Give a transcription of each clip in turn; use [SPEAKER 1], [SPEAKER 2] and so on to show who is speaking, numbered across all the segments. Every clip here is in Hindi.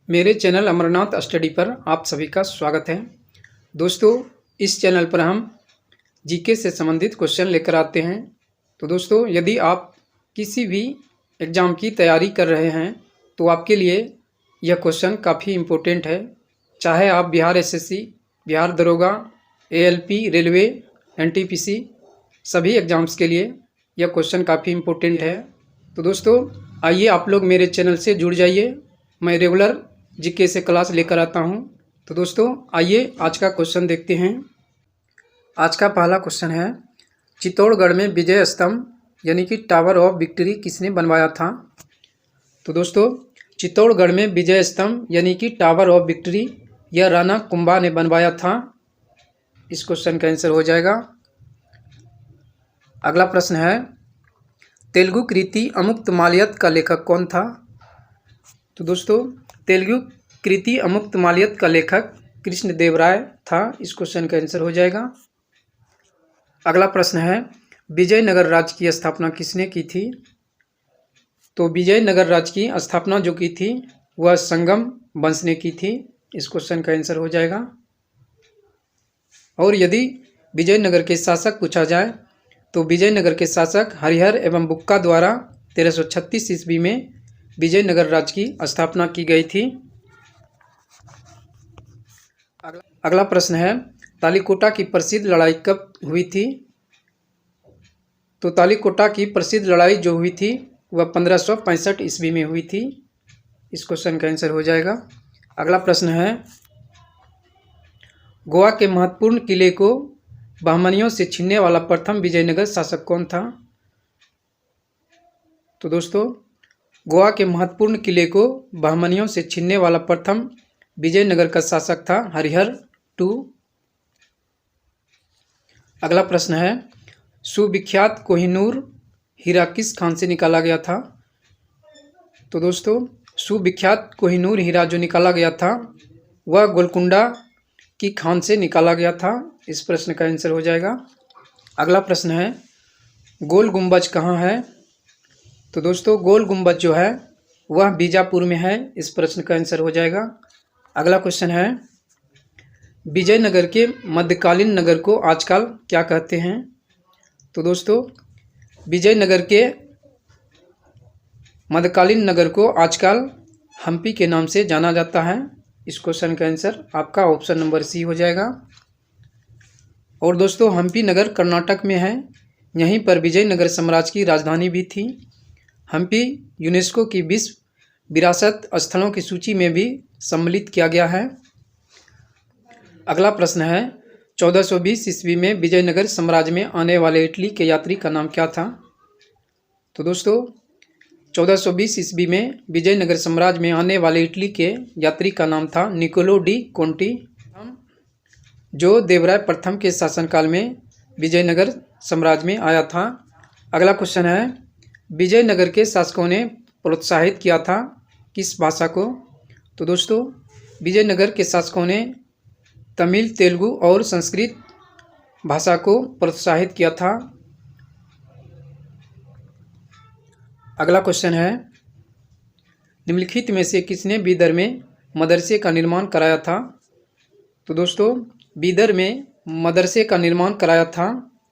[SPEAKER 1] मेरे चैनल अमरनाथ स्टडी पर आप सभी का स्वागत है। दोस्तों, इस चैनल पर हम जीके से संबंधित क्वेश्चन लेकर आते हैं। तो दोस्तों, यदि आप किसी भी एग्ज़ाम की तैयारी कर रहे हैं तो आपके लिए यह क्वेश्चन काफ़ी इम्पोर्टेंट है। चाहे आप बिहार एसएससी, बिहार दरोगा, एएलपी, रेलवे, एनटीपीसी सभी एग्ज़ाम्स के लिए यह क्वेश्चन काफ़ी इम्पोर्टेंट है। तो दोस्तों, आइए आप लोग मेरे चैनल से जुड़ जाइए। मैं रेगुलर जीके से क्लास लेकर आता हूं। तो दोस्तों, आइए आज का क्वेश्चन देखते हैं। आज का पहला क्वेश्चन है, चित्तौड़गढ़ में विजय स्तंभ यानी कि टावर ऑफ विक्ट्री किसने बनवाया था? तो दोस्तों, चित्तौड़गढ़ में विजय स्तंभ यानी कि टावर ऑफ विक्ट्री यह राणा कुंभा ने बनवाया था। इस क्वेश्चन का आंसर हो जाएगा। अगला प्रश्न है, तेलुगु कृति अमुक्तमाल्यद का लेखक कौन था? तो दोस्तों, तेलुगु कृति अमुक्तमाल्यद का लेखक कृष्णदेवराय था। इस क्वेश्चन का आंसर हो जाएगा। अगला प्रश्न है, विजयनगर राज्य की स्थापना किसने की थी? तो विजयनगर राज्य की स्थापना जो की थी वह संगम वंश ने की थी। इस क्वेश्चन का आंसर हो जाएगा। और यदि विजयनगर के शासक पूछा जाए तो विजयनगर के शासक हरिहर एवं बुक्का द्वारा 1336 ईस्वी में विजयनगर राज्य की स्थापना की गई थी। अगला प्रश्न है, तालीकोटा की प्रसिद्ध लड़ाई कब हुई थी? तो तालीकोटा की प्रसिद्ध लड़ाई जो हुई थी वह 1565 ईस्वी में हुई थी। इस क्वेश्चन का आंसर हो जाएगा। अगला प्रश्न है, गोवा के महत्वपूर्ण किले को बहमनियों से छीनने वाला प्रथम विजयनगर शासक कौन था? तो दोस्तों, गोवा के महत्वपूर्ण किले को बहमनियों से छीनने वाला प्रथम विजयनगर का शासक था हरिहर II। अगला प्रश्न है, सुविख्यात कोहिनूर हीरा किस खान से निकाला गया था? तो दोस्तों, सुविख्यात कोहिनूर हीरा जो निकाला गया था वह गोलकुंडा की खान से निकाला गया था। इस प्रश्न का आंसर हो जाएगा। अगला प्रश्न है, गोल गुंबज कहाँ है? तो दोस्तों, गोल गुंबज जो है वह बीजापुर में है। इस प्रश्न का आंसर हो जाएगा। अगला क्वेश्चन है, विजयनगर के मध्यकालीन नगर को आजकल क्या कहते हैं? तो दोस्तों, विजयनगर के मध्यकालीन नगर को आजकल हम्पी के नाम से जाना जाता है। इस क्वेश्चन का आंसर आपका ऑप्शन नंबर सी हो जाएगा। और दोस्तों, हम्पी नगर कर्नाटक में है। यहीं पर विजयनगर साम्राज्य की राजधानी भी थी। हम्पी यूनेस्को की विश्व विरासत स्थलों की सूची में भी सम्मिलित किया गया है। अगला प्रश्न है, 1420 ईस्वी में विजयनगर साम्राज्य में आने वाले इटली के यात्री का नाम क्या था? तो दोस्तों, 1420 ईस्वी में विजयनगर साम्राज्य में आने वाले इटली के यात्री का नाम था निकोलो डी कोंटी, जो देवराय प्रथम के शासनकाल में विजयनगर साम्राज्य में आया था। अगला क्वेश्चन है, विजयनगर के शासकों ने प्रोत्साहित किया था किस भाषा को? तो दोस्तों, विजयनगर के शासकों ने तमिल, तेलुगु और संस्कृत भाषा को प्रोत्साहित किया था। अगला क्वेश्चन है, निम्नलिखित में से किसने बीदर में मदरसे का निर्माण कराया था? तो दोस्तों, बीदर में मदरसे का निर्माण कराया था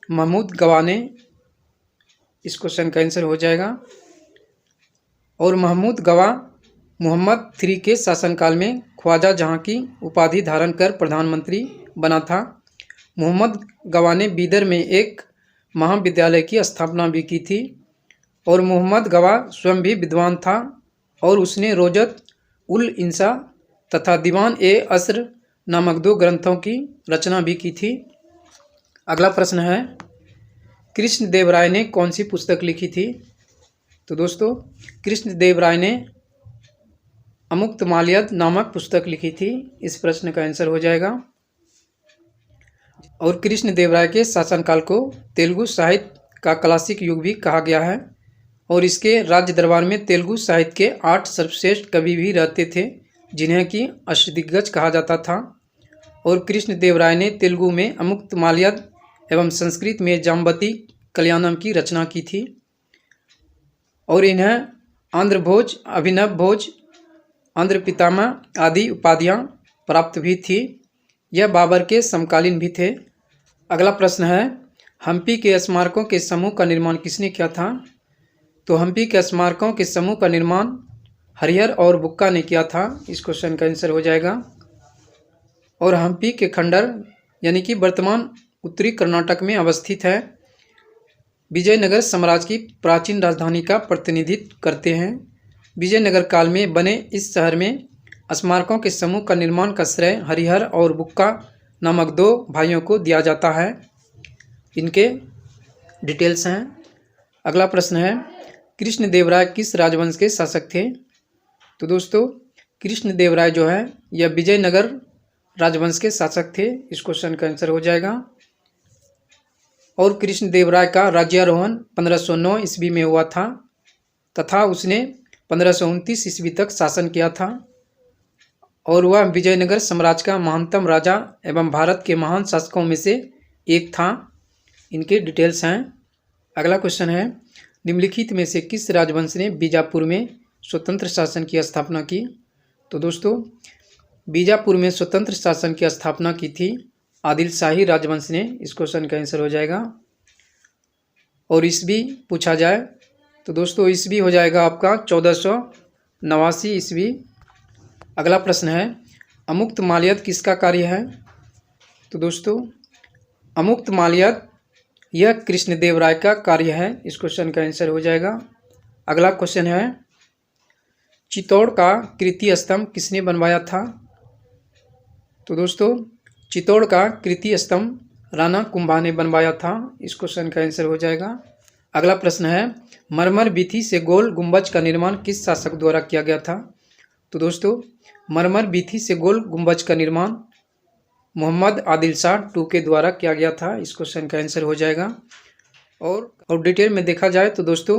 [SPEAKER 1] महमूद गवा ने। इस क्वेश्चन का आंसर हो जाएगा। और महमूद गवा मोहम्मद III के शासनकाल में ख्वाजा जहां की उपाधि धारण कर प्रधानमंत्री बना था। मोहम्मद गवा ने बीदर में एक महाविद्यालय की स्थापना भी की थी। और मोहम्मद गवा स्वयं भी विद्वान था और उसने रोजत उल इंसा तथा दीवान ए असर नामक 2 ग्रंथों की रचना भी की थी। अगला प्रश्न है, कृष्णदेवराय ने कौन सी पुस्तक लिखी थी? तो दोस्तों, कृष्णदेवराय ने अमुक्तमाल्यद नामक पुस्तक लिखी थी। इस प्रश्न का आंसर हो जाएगा। और कृष्णदेवराय के शासनकाल को तेलुगु साहित्य का क्लासिक युग भी कहा गया है। और इसके राज्य दरबार में तेलुगु साहित्य के 8 सर्वश्रेष्ठ कवि भी रहते थे, जिन्हें कि अष्टदिग्गज कहा जाता था। और कृष्णदेवराय ने तेलुगु में अमुक्तमाल्यद एवं संस्कृत में जाम्बती कल्याणम की रचना की थी। और इन्हें आंध्र भोज, अभिनव भोज आंध्र पितामह आदि उपाधियां प्राप्त भी थी। यह बाबर के समकालीन भी थे। अगला प्रश्न है, हम्पी के स्मारकों के समूह का निर्माण किसने किया था? तो हम्पी के स्मारकों के समूह का निर्माण हरिहर और बुक्का ने किया था। इस क्वेश्चन का आंसर हो जाएगा। और हम्पी के खंडर यानी कि वर्तमान उत्तरी कर्नाटक में अवस्थित है, विजयनगर साम्राज्य की प्राचीन राजधानी का प्रतिनिधित्व करते हैं। विजयनगर काल में बने इस शहर में स्मारकों के समूह का निर्माण का श्रेय हरिहर और बुक्का नामक दो भाइयों को दिया जाता है। इनके डिटेल्स हैं। अगला प्रश्न है, कृष्णदेवराय किस राजवंश के शासक थे? तो दोस्तों कृष्णदेवराय जो है यह विजयनगर राजवंश के शासक थे। इस क्वेश्चन का आंसर हो जाएगा। और कृष्णदेवराय का राज्यारोहण 1509 ईस्वी में हुआ था तथा उसने 1529 ईस्वी तक शासन किया था और वह विजयनगर साम्राज्य का महानतम राजा एवं भारत के महान शासकों में से एक था। इनके डिटेल्स हैं। अगला क्वेश्चन है, निम्नलिखित में से किस राजवंश ने बीजापुर में स्वतंत्र शासन की स्थापना की? तो दोस्तों बीजापुर में स्वतंत्र शासन की स्थापना की थी आदिल शाही राजवंश ने। इस क्वेश्चन का आंसर हो जाएगा। और ईस्वी पूछा जाए तो दोस्तों ईस्वी हो जाएगा आपका 1489 ईस्वी। अगला प्रश्न है, अमुक्त माल्यद किसका कार्य है? तो दोस्तों अमुक्त माल्यद यह कृष्णदेवराय का कार्य है। इस क्वेश्चन का आंसर हो जाएगा। अगला क्वेश्चन है, चित्तौड़ का कीर्ति स्तंभ किसने बनवाया था? तो दोस्तों चित्तौड़ का कीर्ति स्तंभ राणा कुंभा ने बनवाया था। इस क्वेश्चन का आंसर हो जाएगा। अगला प्रश्न है, मरमर भित्ति से गोल गुंबज का निर्माण किस शासक द्वारा किया गया था? तो दोस्तों मरमर भित्ति से गोल गुंबज का निर्माण मोहम्मद आदिल शाह II के द्वारा किया गया था। इस क्वेश्चन का आंसर हो जाएगा। और डिटेल में देखा जाए तो दोस्तों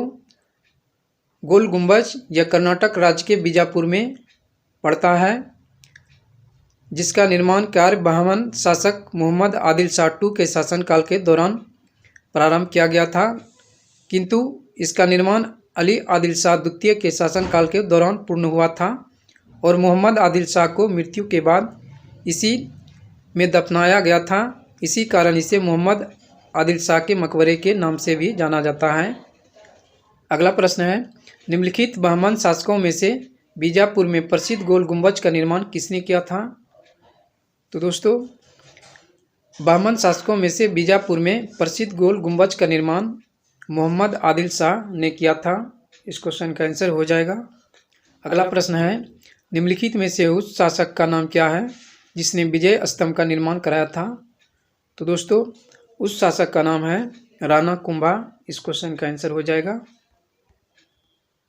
[SPEAKER 1] गोल गुंबज यह कर्नाटक राज्य के बीजापुर में पड़ता है, जिसका निर्माण कार्य बहमन शासक मोहम्मद आदिल शाह II के शासनकाल के दौरान प्रारंभ किया गया था, किंतु इसका निर्माण अली आदिल शाह द्वितीय के शासनकाल के दौरान पूर्ण हुआ था और मोहम्मद आदिल शाह को मृत्यु के बाद इसी में दफनाया गया था। इसी कारण इसे मोहम्मद आदिल शाह के मकबरे के नाम से भी जाना जाता है। अगला प्रश्न है, निम्नलिखित बहमन शासकों में से बीजापुर में प्रसिद्ध गोल गुंबज का निर्माण किसने किया था? तो दोस्तों बहमन शासकों में से बीजापुर में प्रसिद्ध गोल गुंबज का निर्माण मोहम्मद आदिल शाह ने किया था। इस क्वेश्चन का आंसर हो जाएगा। अगला प्रश्न है, निम्नलिखित में से उस शासक का नाम क्या है जिसने विजय स्तंभ का निर्माण कराया था? तो दोस्तों उस शासक का नाम है राणा कुंभा। इस क्वेश्चन का आंसर हो जाएगा।